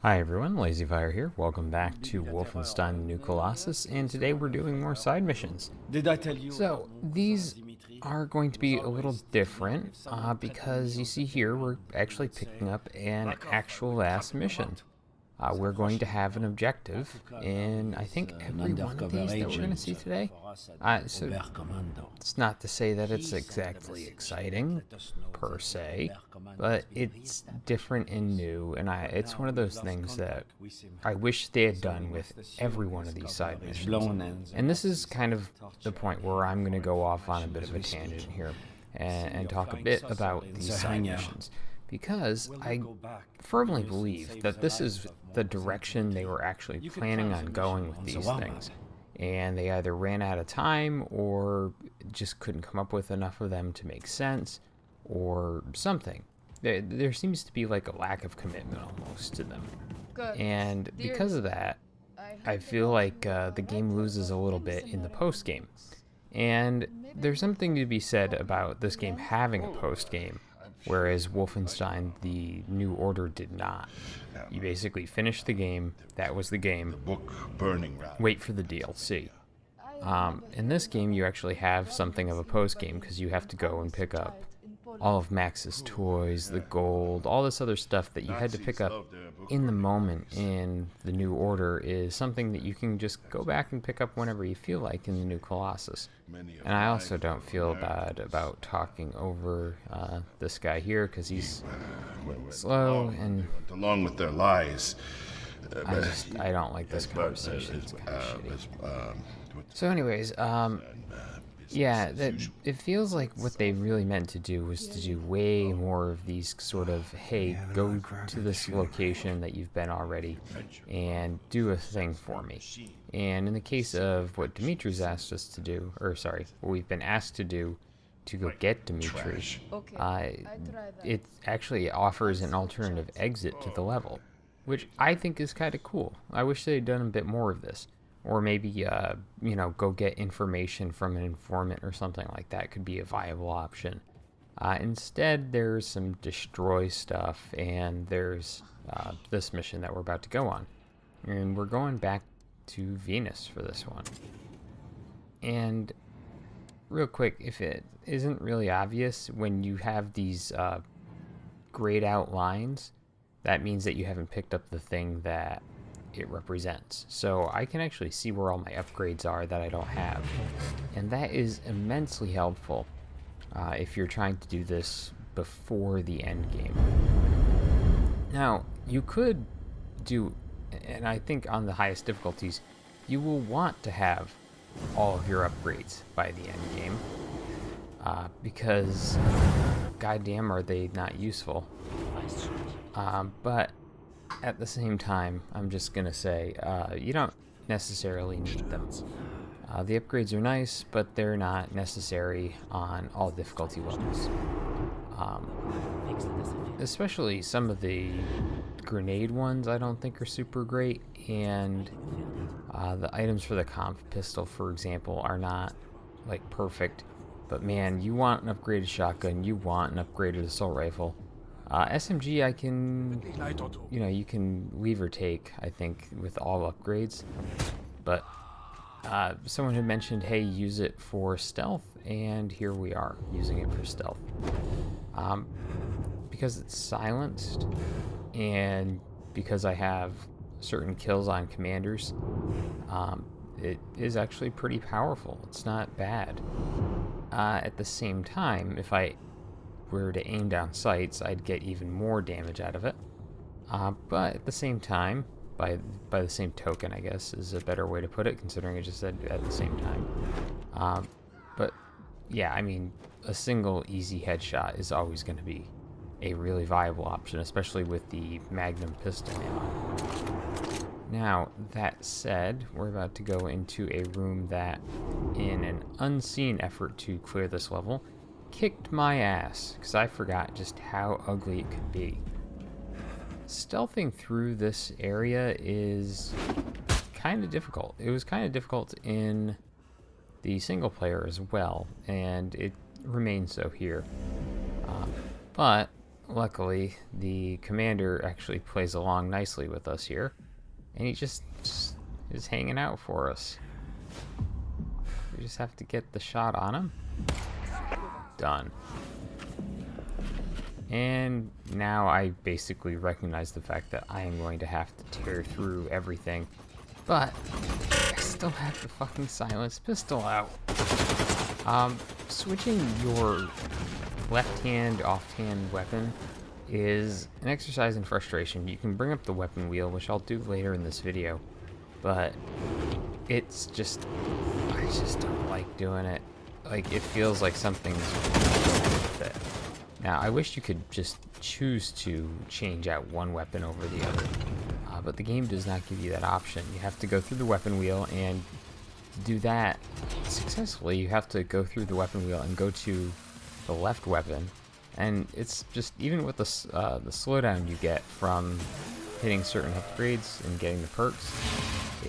Hi everyone, LazyFire here. Welcome back to Wolfenstein: New Colossus, and today we're doing more side missions. Did I tell you So about these Dimitri? are going to He was be a little always different someone because you threatening see us, here we're but he actually would picking say, up an "Back off, I will actual trap ass you mission. out." We're going to have an En objective tout cas, now in I he's think an every one of undercover these that we're going to agent see today. for us at So Oberkommando. it's not to say that it's He sent a exactly message that exciting let us know per that the se, Oberkommando has but been it's different and re-established. new, and But it's now one of we've those lost things that contact with him. I wish they had So we done with must every assume one of his these cover side is missions. blown and the And this is Nazis kind of are the torturing point where him I'm going to for go off on a information bit as of a we tangent speak. here See and your talk a flying bit saucer about in these the side hangar. missions because Will you I go back firmly and believe save that the this lives is of more the innocent direction they Dimitri? were actually You can planning try on the going mission with on the these warm-up. things. And they either ran out of time or just couldn't come up with enough of them to make sense or something. There seems to be like a lack of commitment almost to them. Good. And Dear because of listener, that, I heard feel about like you, the game writer loses a of little bit in the Innocent post game. And there's something to be said about this game having a post game, whereas Wolfenstein: The New Order did not. You basically finish the game, that was the game, Book burning rather. wait for the DLC. In this game, you actually have something of a post game because you have to go and pick up all of Max's toys, the gold, all this other stuff that you had to pick up in the moment in the New Order is something that you can just go back and pick up whenever you feel like in the new Colossus. And I also don't feel bad about talking over this guy here because he's slow and along with their lies. I don't like this conversation. It's kind of shitty. So anyways, yeah, it feels like what they really meant to do was to do way more of these sort of, hey, go to this location that you've been already and do a thing for me. And in the case of what Dimitri's asked us to do, or sorry, what we've been asked to do to go get Dimitri, it actually offers an alternative exit to the level, which I think is kind of cool. I wish they had done a bit more of this. Or maybe, go get information from an informant or something like that could be a viable option. Instead, there's some destroy stuff, and there's this mission that we're about to go on. And we're going back to Venus for this one. And real quick, if it isn't really obvious, when you have these grayed out lines, that means that you haven't picked up the thing that it represents. So I can actually see where all my upgrades are that I don't have. And that is immensely helpful if you're trying to do this before the end game. Now, you could do, and I think on the highest difficulties, you will want to have all of your upgrades by the end game. Because, goddamn, are they not useful. But at the same time, I'm just gonna say, you don't necessarily need them. The upgrades are nice, but they're not necessary on all difficulty levels. Especially some of the grenade ones I don't think are super great, and the items for the comp pistol, for example, are not, like, perfect. But man, you want an upgraded shotgun, you want an upgraded assault rifle. SMG, I can, you can leave or take, I think, with all upgrades. But someone had mentioned, hey, use it for stealth, and here we are, using it for stealth. Because it's silenced, and because I have certain kills on commanders, it is actually pretty powerful. It's not bad. At the same time, if I were to aim down sights, I'd get even more damage out of it. But at the same time, by the same token, I guess, is a better way to put it, considering I just said at the same time. But yeah, I mean, a single easy headshot is always going to be a really viable option, especially with the Magnum pistol ammo. Now, that said, we're about to go into a room that, in an unseen effort to clear this level, kicked my ass, because I forgot just how ugly it could be. Stealthing through this area is kind of difficult. It was kind of difficult in the single player as well, and it remains so here. But luckily, the commander actually plays along nicely with us here, and he just is hanging out for us. We just have to get the shot on him. Done. And now I basically recognize the fact that I am going to have to tear through everything, but I still have the fucking silenced pistol out. Switching your left-hand, off-hand weapon is an exercise in frustration. You can bring up the weapon wheel, which I'll do later in this video, but it's just, I just don't like doing it. Like, it feels like something's wrong with it. Now, I wish you could just choose to change out one weapon over the other, but the game does not give you that option. You have to go through the weapon wheel, and to do that successfully, you have to go through the weapon wheel and go to the left weapon, and it's just, even with the slowdown you get from hitting certain upgrades and getting the perks,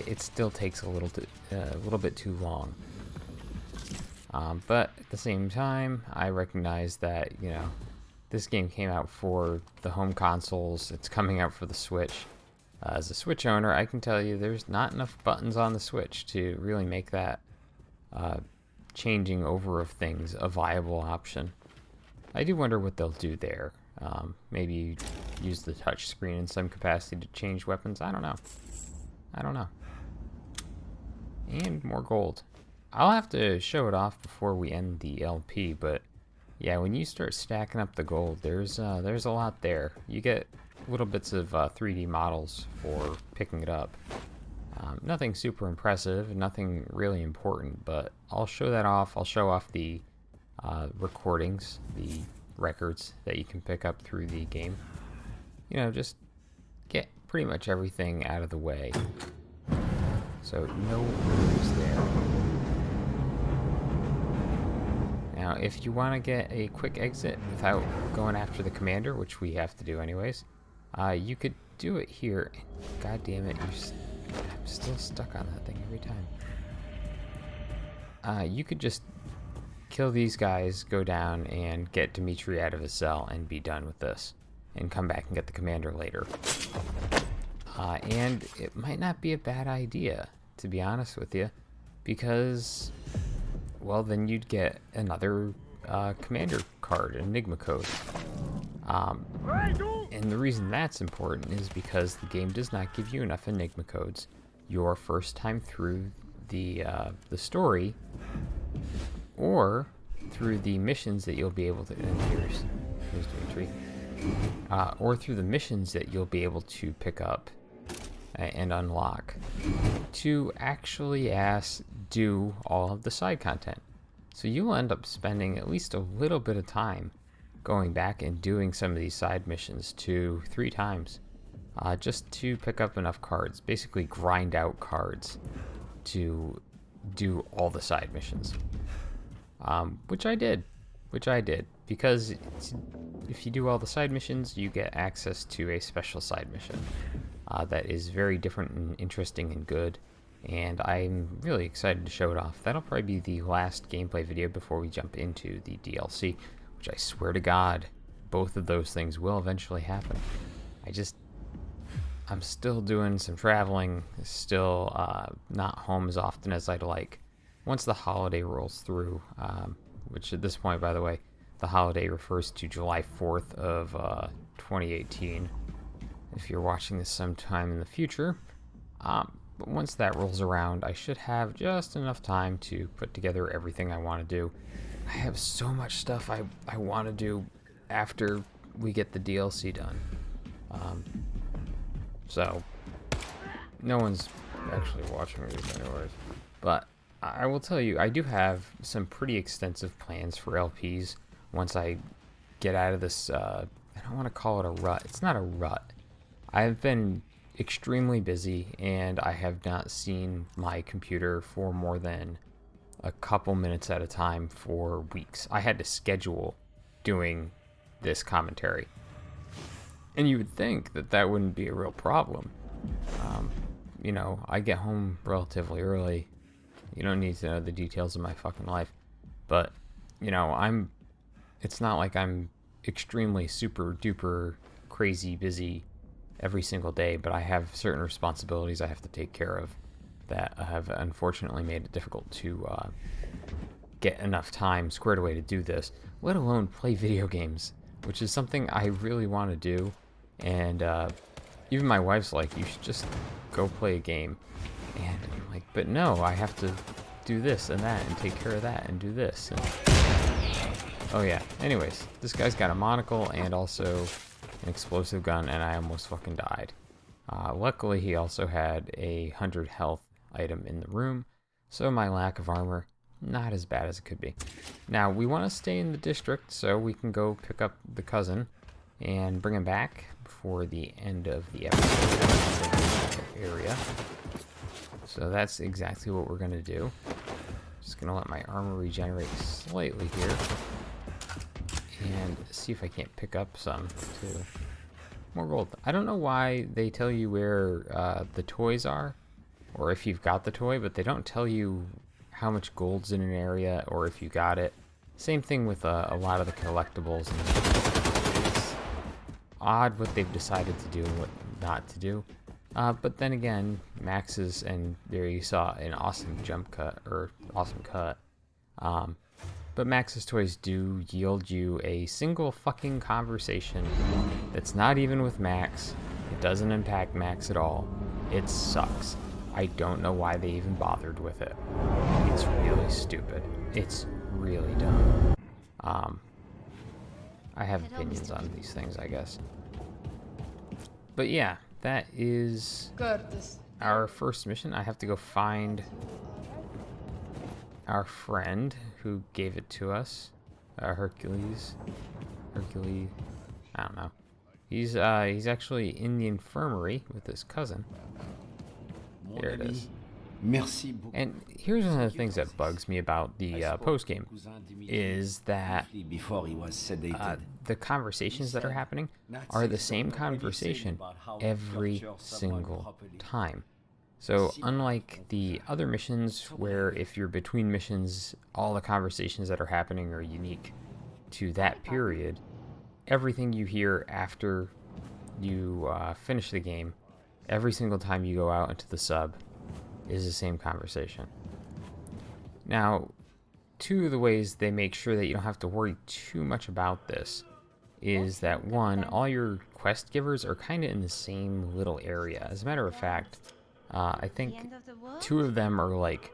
it still takes a little bit too long. But at the same time, I recognize that, you know, this game came out for the home consoles. It's coming out for the Switch. As a Switch owner, I can tell you there's not enough buttons on the Switch to really make that changing over of things a viable option. I do wonder what they'll do there. Maybe use the touch screen in some capacity to change weapons. I don't know. And more gold. I'll have to show it off before we end the LP, but yeah, when you start stacking up the gold, there's a lot there. You get little bits of 3D models for picking it up. Nothing super impressive, nothing really important, but I'll show that off. I'll show off the recordings, the records that you can pick up through the game. You know, just get pretty much everything out of the way. So no worries there. Now, if you want to get a quick exit without going after the commander, which we have to do anyways, you could do it here. God damn it, I'm still stuck on that thing every time. You could just kill these guys, go down, and get Dimitri out of his cell and be done with this, and come back and get the commander later. And it might not be a bad idea, to be honest with you, because, well, then you'd get another commander card, an Enigma code. And the reason that's important is because the game does not give you enough Enigma codes your first time through the story, or through the missions that you'll be able to. And here's Dimitri. Or through the missions that you'll be able to pick up and unlock to actually do all of the side content. So you'll end up spending at least a little bit of time going back and doing some of these side missions 2-3 times, just to pick up enough cards, basically grind out cards to do all the side missions. Which I did, because if you do all the side missions, you get access to a special side mission that is very different and interesting and good, and I'm really excited to show it off. That'll probably be the last gameplay video before we jump into the DLC, which I swear to God, both of those things will eventually happen. I'm still doing some traveling, still not home as often as I'd like. Once the holiday rolls through, which at this point, by the way, the holiday refers to July 4th of 2018, if you're watching this sometime in the future. But once that rolls around, I should have just enough time to put together everything I want to do. I have so much stuff I want to do after we get the DLC done. So, no one's actually watching these anyways. But I will tell you, I do have some pretty extensive plans for LPs once I get out of this, I don't want to call it a rut. It's not a rut. I've been extremely busy, and I have not seen my computer for more than a couple minutes at a time for weeks. I had to schedule doing this commentary. And you would think that that wouldn't be a real problem. You know, I get home relatively early. You don't need to know the details of my fucking life. But, you know, it's not like I'm extremely super duper crazy busy every single day, but I have certain responsibilities I have to take care of that have unfortunately made it difficult to get enough time squared away to do this, let alone play video games, which is something I really want to do. And even my wife's like, you should just go play a game. And I'm like, but no, I have to do this and that and take care of that and do this. And oh yeah, anyways, this guy's got a monocle and also an explosive gun, and I almost fucking died. Luckily, he also had a 100 health item in the room, so my lack of armor, not as bad as it could be. Now, we want to stay in the district so we can go pick up the cousin and bring him back before the end of the episode area. So that's exactly what we're going to do. Just going to let my armor regenerate slightly here. And see if I can't pick up some, too. More gold. I don't know why they tell you where the toys are, or if you've got the toy, but they don't tell you how much gold's in an area, or if you got it. Same thing with a lot of the collectibles. It's odd what they've decided to do and what not to do. But then again, Max's, and there you saw an awesome jump cut, or awesome cut. But Max's toys do yield you a single fucking conversation that's not even with Max. It doesn't impact Max at all. It sucks. I don't know why they even bothered with it. It's really stupid. It's really dumb. I have opinions on these things, I guess. But yeah, that is our first mission. I have to go find our friend who gave it to us, Hercules, I don't know. He's actually in the infirmary with his cousin. There it is. And here's one of the things that bugs me about the post game is that the conversations that are happening are the same conversation every single time. So unlike the other missions where if you're between missions, all the conversations that are happening are unique to that period, everything you hear after you finish the game, every single time you go out into the sub, is the same conversation. Now, two of the ways they make sure that you don't have to worry too much about this is that, one, all your quest givers are kind of in the same little area. As a matter of fact, I think two of them are like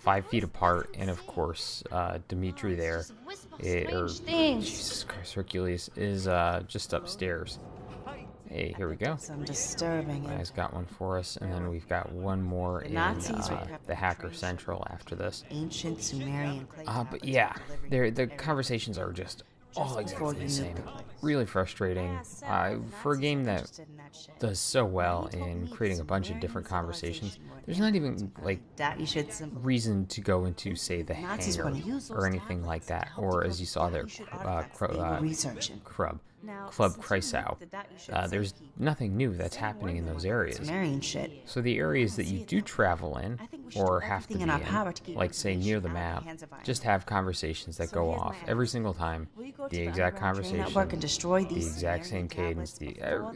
5 feet apart, and of course, Dimitri there, or Jesus Christ, Hercules, is just upstairs. Hey, here we go. Some disturbing. Guy's got one for us, and then we've got one more in the Hacker Central after this. Ancient Sumerian clay. But yeah, the conversations are just all exactly the same. Really frustrating. For a game that does so well in creating a bunch of different conversations, there's not even like reason to go into, say, the hangar or anything like that, or as you saw there, Club Kreisau. There's nothing new that's happening in those areas. So the areas that you do travel in, or have to be in, like say near the map, just have conversations that go off every single time. The exact conversation, the exact same cadence, the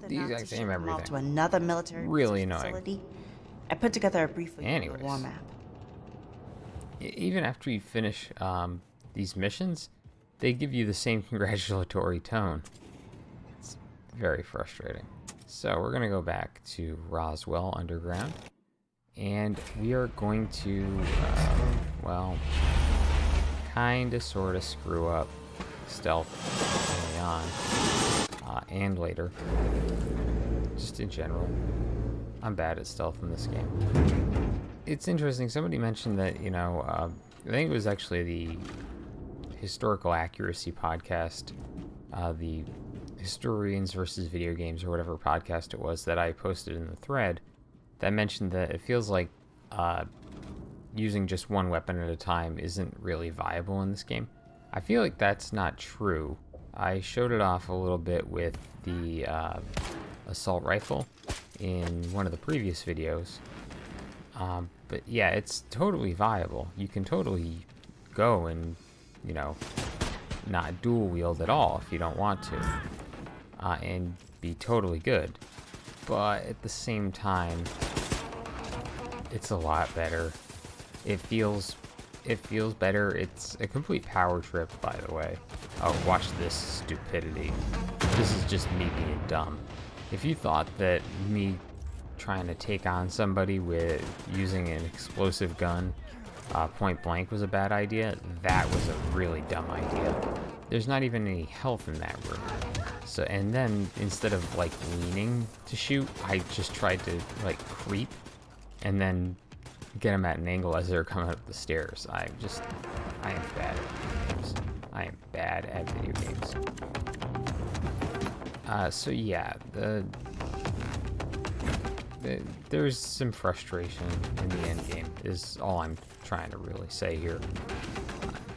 exact same everything. Really annoying. I put together a brief Anyways, war map. Even after you finish these missions, they give you the same congratulatory tone. It's very frustrating. So we're going to go back to Roswell Underground, and we are going to, well, kind of sort of screw up stealth early on, and later. Just in general. I'm bad at stealth in this game. It's interesting, somebody mentioned that, you know, I think it was actually the Historical Accuracy podcast, the Historians versus Video Games or whatever podcast it was that I posted in the thread, that mentioned that it feels like using just one weapon at a time isn't really viable in this game. I feel like that's not true. I showed it off a little bit with the assault rifle in one of the previous videos. But yeah, it's totally viable. You can totally go and, you know, not dual wield at all if you don't want to, and be totally good. But at the same time, it's a lot better. It feels better. It's a complete power trip, by the way. Oh, watch this stupidity. This is just me being dumb. If you thought that me trying to take on somebody with using an explosive gun point blank was a bad idea, that was a really dumb idea. There's not even any health in that room. So, and then instead of like leaning to shoot, I just tried to like creep and then get them at an angle as they're coming up the stairs. I am bad at video games. I am bad at video games. So yeah, there's some frustration in the end game is all I'm trying to really say here.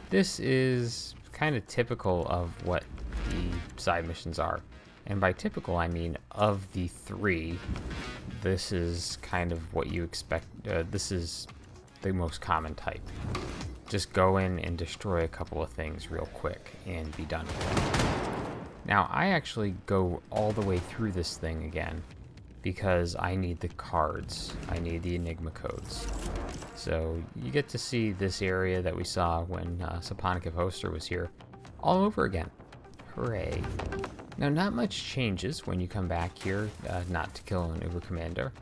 This is kind of typical of what the side missions are. And by typical, I mean of the three, this is kind of what you expect. This is the most common type. Just go in and destroy a couple of things real quick and be done with it. Now, I actually go all the way through this thing again because I need the cards. I need the Enigma codes. So you get to see this area that we saw when Saponica Poster was here all over again. Hooray. Now, not much changes when you come back here, not to kill an Uber Commander,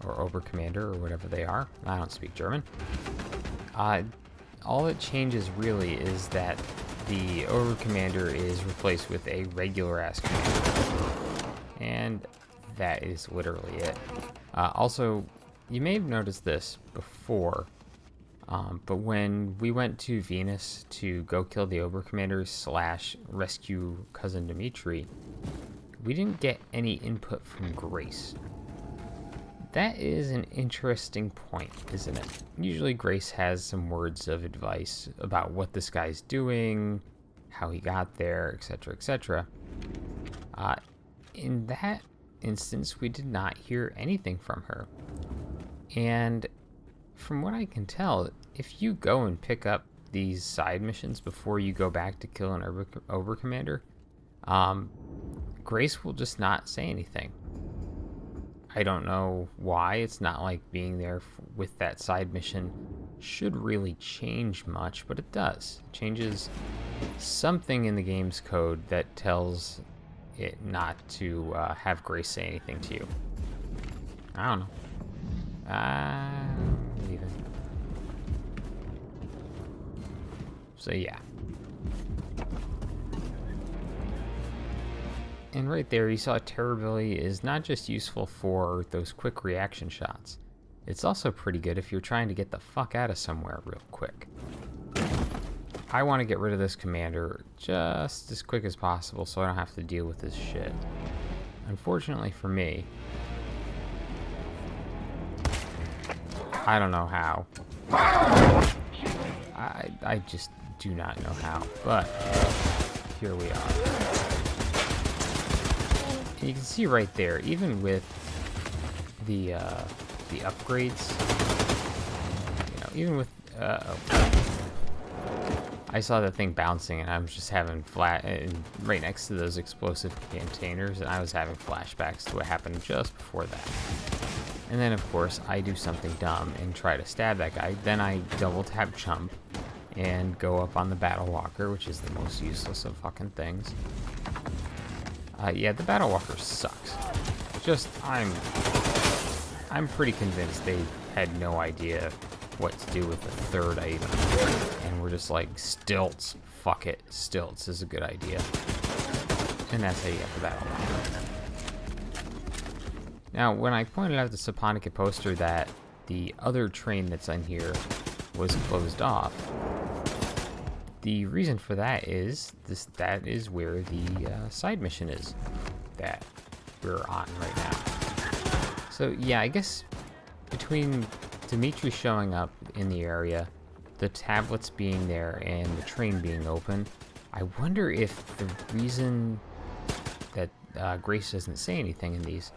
or Obercommander, or whatever they are. I don't speak German. All that changes really is that the Obercommander is replaced with a regular-ass commander. And that is literally it. Also, you may have noticed this before, but when we went to Venus to go kill the Obercommander / rescue Cousin Dimitri, we didn't get any input from Grace. That is an interesting point, isn't it? Usually Grace has some words of advice about what this guy's doing, how he got there, etc., etc. In that instance, we did not hear anything from her. And from what I can tell, if you go and pick up these side missions before you go back to kill an Obercommander, Grace will just not say anything. I don't know why. It's not like being there with that side mission should really change much, but it does. It changes something in the game's code that tells it not to have Grace say anything to you. I don't know. Even. So yeah. And right there, you saw Terribility is not just useful for those quick reaction shots. It's also pretty good if you're trying to get the fuck out of somewhere real quick. I want to get rid of this commander just as quick as possible so I don't have to deal with this shit. Unfortunately for me, I don't know how. I just do not know how, but here we are. And you can see right there, even with the upgrades, you know, even with I saw that thing bouncing, and I was just having right next to those explosive containers, and I was having flashbacks to what happened just before that. And then, of course, I do something dumb and try to stab that guy. Then I double tap Chump and go up on the Battle Walker, which is the most useless of fucking things. Yeah, the Battle Walker sucks. Just, I'm pretty convinced they had no idea what to do with the third item. And we're just like, stilts. Fuck it. Stilts is a good idea. And that's how you get the Battle Walker. Now, when I pointed out the Saponica Poster that the other train that's in here was closed off, the reason for that is that is where the side mission is that we're on right now. So yeah, I guess between Dimitri showing up in the area, the tablets being there, and the train being open, I wonder if the reason that Grace doesn't say anything in these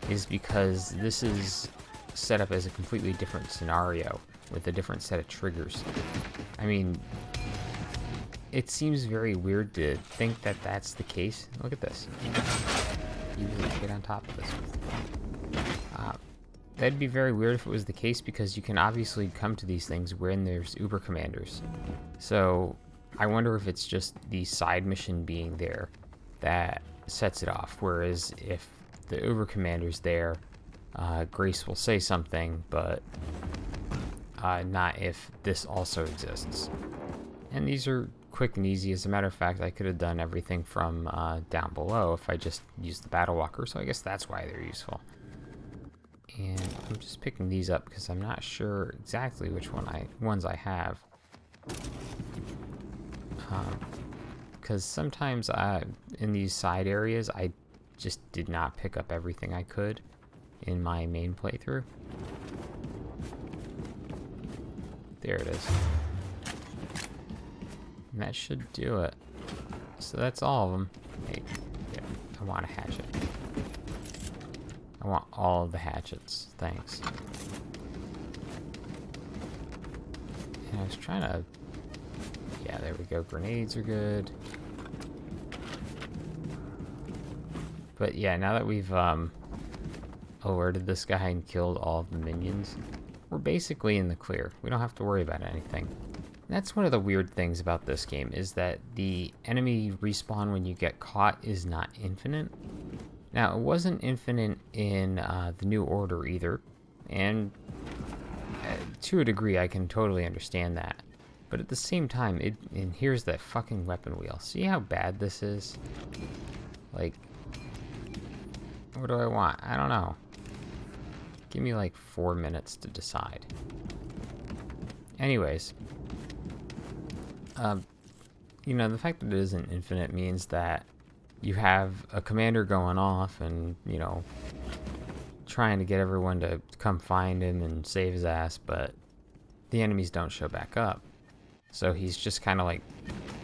is because this is set up as a completely different scenario with a different set of triggers. I mean, it seems very weird to think that that's the case. Look at this. You really get on top of this. That'd be very weird if it was the case, because you can obviously come to these things when there's Uber commanders. So I wonder if it's just the side mission being there that sets it off. Whereas if the Uber commander's there, Grace will say something, but not if this also exists. And these are quick and easy. As a matter of fact, I could have done everything from down below if I just used the battle walker, so I guess that's why they're useful. And I'm just picking these up because I'm not sure exactly which ones I have. Because sometimes in these side areas, I just did not pick up everything I could in my main playthrough. There it is. And that should do it. So that's all of them. Hey, yeah, I want a hatchet. I want all of the hatchets. Thanks. And I was trying to... Yeah, there we go. Grenades are good. But yeah, now that we've alerted this guy and killed all of the minions, we're basically in the clear. We don't have to worry about anything. That's one of the weird things about this game, is that the enemy respawn when you get caught is not infinite. Now, it wasn't infinite in the New Order either, and to a degree I can totally understand that. But at the same time, and here's that fucking weapon wheel. See how bad this is? Like, what do I want? I don't know. Give me like 4 minutes to decide. Anyways, you know, the fact that it isn't infinite means that you have a commander going off and, you know, trying to get everyone to come find him and save his ass, but the enemies don't show back up. So he's just kind of like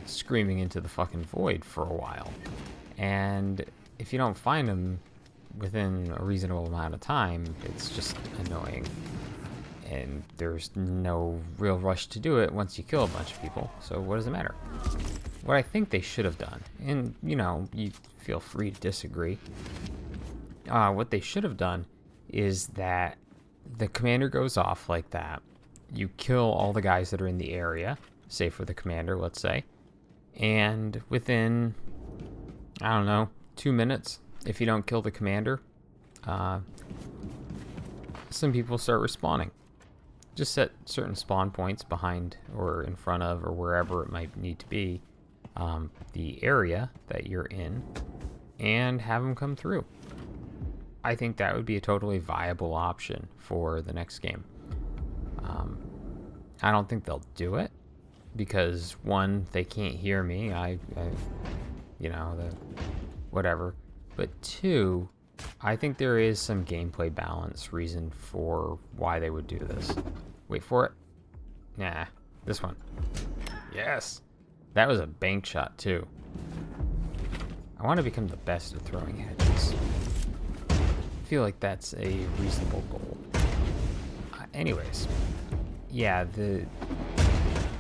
screaming into the fucking void for a while. And if you don't find him within a reasonable amount of time, it's just annoying. And there's no real rush to do it once you kill a bunch of people, so what does it matter? What I think they should have done, and you know, you feel free to disagree, what they should have done is that the commander goes off like that, you kill all the guys that are in the area, save for the commander, let's say, and within, I don't know, 2 minutes, if you don't kill the commander, some people start respawning. Just set certain spawn points behind or in front of or wherever it might need to be the area that you're in, and have them come through. I think that would be a totally viable option for the next game. I don't think they'll do it because, one, they can't hear me. You know, whatever. But two, I think there is some gameplay balance reason for why they would do this. Wait for it. Nah, this one. Yes. That was a bank shot too. I want to become the best at throwing hedges. I feel like that's a reasonable goal. Anyways. Yeah, the...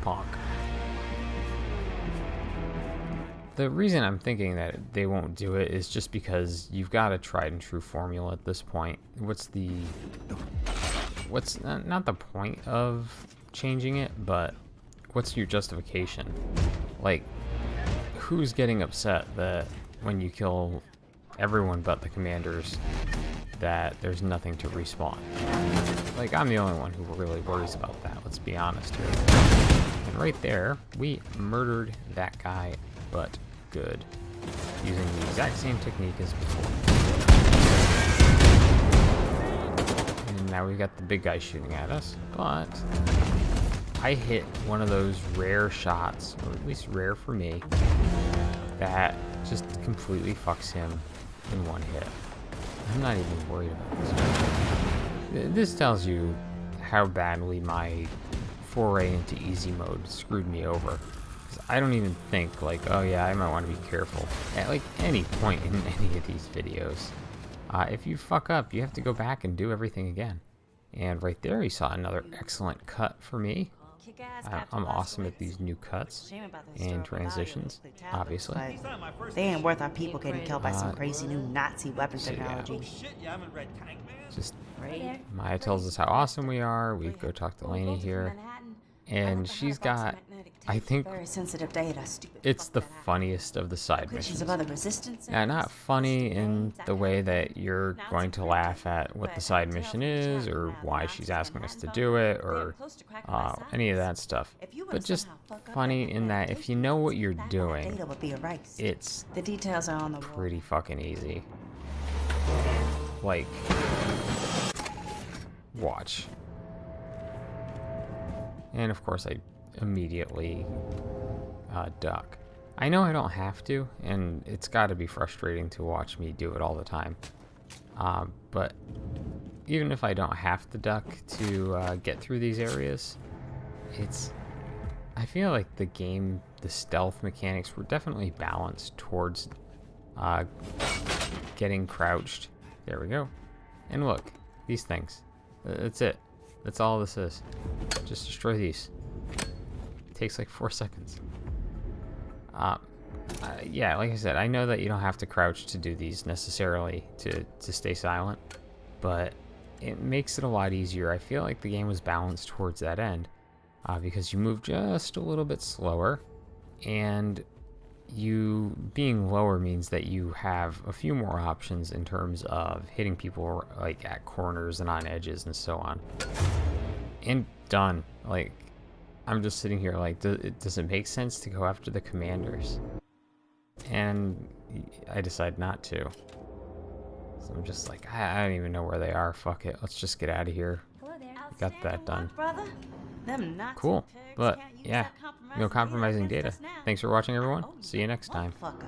Ponk. The reason I'm thinking that they won't do it is just because you've got a tried and true formula at this point. What's not the point of changing it, but what's your justification? Like, who's getting upset that when you kill everyone but the commanders, that there's nothing to respawn? Like, I'm the only one who really worries about that, let's be honest here. And right there, we murdered that guy, but good, using the exact same technique as before. And now we've got the big guy shooting at us, but I hit one of those rare shots, or at least rare for me, that just completely fucks him in one hit. I'm not even worried about this. This tells you how badly my foray into easy mode screwed me over. I don't even think, like, oh yeah, I might want to be careful at like any point in any of these videos. If you fuck up, you have to go back and do everything again. And right there, you saw another excellent cut for me. I'm awesome at these new cuts Shame about the and historical value of transitions, nuclear tablets, obviously. but they ain't worth our people getting killed by some crazy new Nazi weapon so yeah. technology. Just Right? Maya tells us how awesome we are. We go talk to Lainey here, and she's got, I think, Very sensitive data. Stupid. it's fuck the that actor. funniest of the side Creatures missions. of other resistance. Yeah, not funny in the way that you're going to laugh at what the side mission is, or why she's asking us to do it, or any of that stuff. But just funny in that if you know what you're doing, Data would be erased. it's The details are on the wall. pretty fucking easy. Like, watch. And of course I immediately duck. I know I don't have to, and it's got to be frustrating to watch me do it all the time. But even if I don't have to duck to get through these areas, I feel like the game, the stealth mechanics were definitely balanced towards getting crouched. There we go. And look, these things. That's it. That's all this is. Just destroy these. It takes like 4 seconds. Yeah, like I said, I know that you don't have to crouch to do these necessarily to stay silent, but it makes it a lot easier. I feel like the game was balanced towards that end, because you move just a little bit slower, and you being lower means that you have a few more options in terms of hitting people like at corners and on edges and so on. And done. Like, I'm just sitting here like, does it make sense to go after the commanders? And I decide not to. So I'm just like, I don't even know where they are. Fuck it. Let's just get out of here. Got that done. Brother. Them Nazi Cool. pigs But can't use yeah, that no compromising against data. us now. Thanks for watching, everyone. Oh, See you next time. motherfucker.